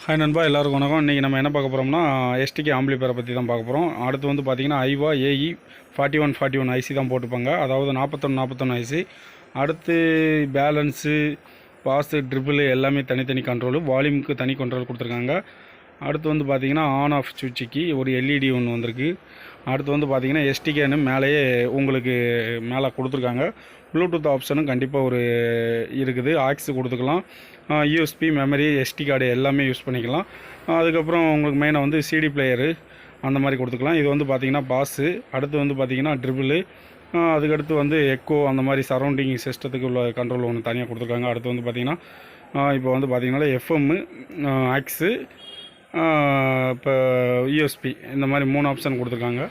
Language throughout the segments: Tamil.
ஹாய் நண்பா, எல்லாருக்கும் வணக்கம். இன்றைக்கி நம்ம என்ன பார்க்க போகிறோம்னா எஸ்டிகே ஆம்பிளிஃபயரை பற்றி தான் பார்க்க போகிறோம். அடுத்து வந்து பார்த்திங்கன்னா ஐவா ஏஇ 4141 ஐசி தான் போட்டுப்பாங்க, அதாவது 4141 ஐசி. அடுத்து பேலன்ஸு, பாஸு, ட்ரிபிள் எல்லாமே தனித்தனி கண்ட்ரோலு, வால்யூமுக்கு தனி கண்ட்ரோல் கொடுத்துருக்காங்க. அடுத்து வந்து பார்த்திங்கன்னா ஆன் ஆஃப் சுவிட்சுக்கு ஒரு எல்இடி ஒன்று வந்திருக்கு. அடுத்து வந்து பார்த்திங்கன்னா எஸ்டிகேன்னு மேலேயே உங்களுக்கு மேலே கொடுத்துருக்காங்க. ப்ளூடூத் ஆப்ஷனும் கண்டிப்பாக ஒரு இருக்குது. ஆக்ஸு கொடுத்துக்கலாம், யூஎஸ்பி, மெமரி, எஸ்டி கார்டு எல்லாமே யூஸ் பண்ணிக்கலாம். அதுக்கப்புறம் உங்களுக்கு மெயினாக வந்து சிடி பிளேயரு அந்த மாதிரி கொடுத்துக்கலாம். இது வந்து பார்த்திங்கன்னா பாஸு. அடுத்து வந்து பார்த்திங்கன்னா ட்ரிபிள், அதுக்கடுத்து வந்து எக்கோ அந்த மாதிரி சரௌண்டிங் சிஸ்டத்துக்கு உள்ள கண்ட்ரோல் ஒன்று தனியாக கொடுத்துருக்காங்க. அடுத்து வந்து பார்த்திங்கன்னா இப்போ வந்து பார்த்திங்கன்னா எஃப்எம்மு, ஆக்ஸு, இப்போ யூஎஸ்பி இந்த மாதிரி 3 ஆப்ஷன் கொடுத்துருக்காங்க.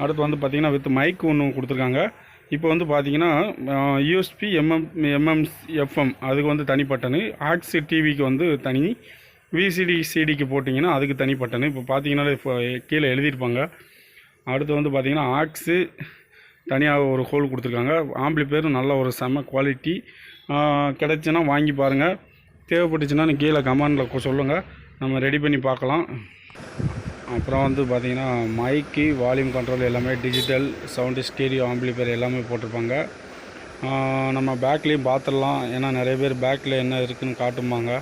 அடுத்து வந்து பார்த்திங்கன்னா வித் மைக் ஒன்று கொடுத்துருக்காங்க. இப்போ வந்து பார்த்திங்கன்னா யூஎஸ்பி, எஃப்எம் அதுக்கு வந்து தனி பட்டனு, ஆக்ஸு டிவிக்கு வந்து தனி, விசிடி சிடிக்கு போட்டிங்கன்னா அதுக்கு தனி பட்டனு. இப்போ பார்த்தீங்கன்னா இப்போ கீழே எழுதியிருப்பாங்க. அடுத்து வந்து பார்த்திங்கன்னா ஆக்ஸு தனியாக ஒரு ஹோல் கொடுத்துருக்காங்க. ஆம்பிளிஃபயர் நல்ல ஒரு செம்ம குவாலிட்டி. கிடச்சுன்னா வாங்கி பாருங்கள். தேவைப்பட்டுச்சுன்னா கீழே கமெண்டில் சொல்லுங்கள், நம்ம ரெடி பண்ணி பார்க்கலாம். அப்புறம் வந்து பார்த்திங்கன்னா மைக்கு, வால்யூம் கண்ட்ரோல் எல்லாமே டிஜிட்டல் சவுண்டு, ஸ்டீரியோ, ஆம்பிளிஃபயர் எல்லாமே போட்டிருப்பாங்க. நம்ம பேக்லேயும் பார்த்துடலாம், ஏன்னா நிறைய பேர் பேக்கில் என்ன இருக்குதுன்னு காட்டுமாங்க.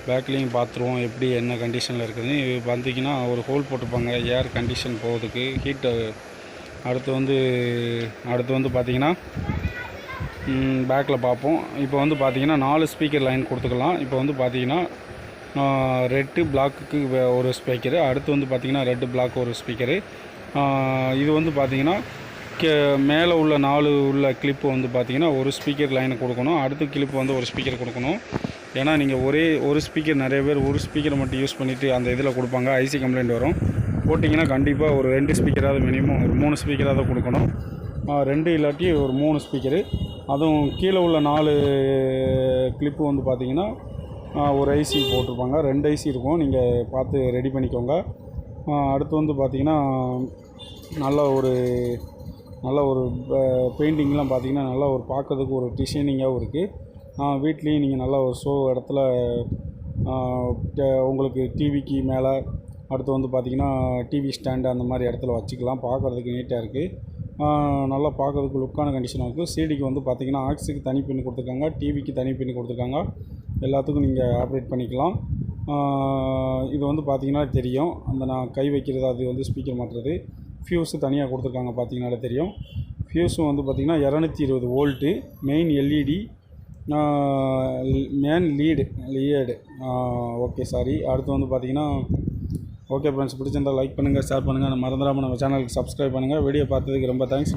பேக்லேயும் பார்த்துருவோம் எப்படி என்ன கண்டிஷனில் இருக்குதுன்னு. இது பார்த்திங்கன்னா ஒரு ஹோல் போட்டிருப்பாங்க ஏர் கண்டிஷன் போகிறதுக்கு, ஹீட்டு. அடுத்து வந்து பார்த்திங்கன்னா பேக்கில் பார்ப்போம். இப்போ வந்து பார்த்திங்கன்னா 4 ஸ்பீக்கர் லைன் கொடுத்துக்கலாம். இப்போ வந்து பார்த்திங்கன்னா ரெட்டு பிளாக்குக்கு ஒரு ஸ்பீக்கரு, அடுத்து வந்து பார்த்திங்கன்னா ரெட்டு பிளாக் ஒரு ஸ்பீக்கரு. இது வந்து பார்த்திங்கன்னா மேலே உள்ள 4 உள்ள கிளிப்பு வந்து பார்த்திங்கன்னா ஒரு ஸ்பீக்கர் லைனை கொடுக்கணும். அடுத்த கிளிப்பு வந்து ஒரு ஸ்பீக்கர் கொடுக்கணும். ஏன்னா நீங்கள் ஒரு ஸ்பீக்கர், நிறைய பேர் ஒரு ஸ்பீக்கரை மட்டும் யூஸ் பண்ணிவிட்டு அந்த இதில் கொடுப்பாங்க, ஐசி கம்ப்ளைண்ட் வரும். போட்டிங்கன்னா கண்டிப்பாக ஒரு 2 ஸ்பீக்கராவது, மினிமம் ஒரு 3 ஸ்பீக்கராவது கொடுக்கணும். 2 இல்லாட்டி ஒரு 3 ஸ்பீக்கரு. அதுவும் கீழே உள்ள 4 கிளிப்பு வந்து பார்த்திங்கன்னா ஒரு ஐசி போட்டிருப்பாங்க, 2 ஐசி இருக்கும். நீங்கள் பார்த்து ரெடி பண்ணிக்கோங்க. அடுத்து வந்து பார்த்திங்கன்னா நல்ல ஒரு பெயிண்டிங்லாம் பார்த்திங்கன்னா நல்லா ஒரு பார்க்கறதுக்கு ஒரு டிசைனிங்காகவும் இருக்குது. வீட்லேயும் நீங்கள் நல்லா ஒரு ஷோ இடத்துல உங்களுக்கு டிவிக்கு மேலே, அடுத்து வந்து பார்த்திங்கன்னா டிவி ஸ்டாண்டு அந்த மாதிரி இடத்துல வச்சுக்கலாம். பார்க்குறதுக்கு நீட்டாக இருக்குது. நல்லா பார்க்குறதுக்கு லுக்கான கண்டிஷனாக இருக்குது. சிடிக்கு வந்து பார்த்திங்கன்னா ஆக்ஸுக்கு தனி பின் கொடுத்துருக்காங்க, டிவிக்கு தனி பின் கொடுத்துருக்காங்க. எல்லாத்துக்கும் நீங்கள் ஆப்ரேட் பண்ணிக்கலாம். இது வந்து பார்த்திங்கன்னா தெரியும், அந்த நான் கை வைக்கிறது அது வந்து ஸ்பீக்கர் மாட்டுறது. ஃபியூஸு தனியாக கொடுத்துருக்காங்க, பார்த்திங்கனாலே தெரியும். ஃபியூஸும் வந்து பார்த்திங்கன்னா 220 volt, main LED, lead. Okay, sorry. அடுத்து வந்து பார்த்திங்கன்னா ஓகே ஃப்ரெண்ட்ஸ், பிடிச்சிருந்தால் லைக் பண்ணுங்கள், ஷேர் பண்ணுங்கள். மறந்துடாமல் நம்ம சேனலுக்கு சப்ஸ்கிரைப் பண்ணுங்கள். வீடியோ பார்த்ததுக்கு ரொம்ப தேங்க்ஸ்.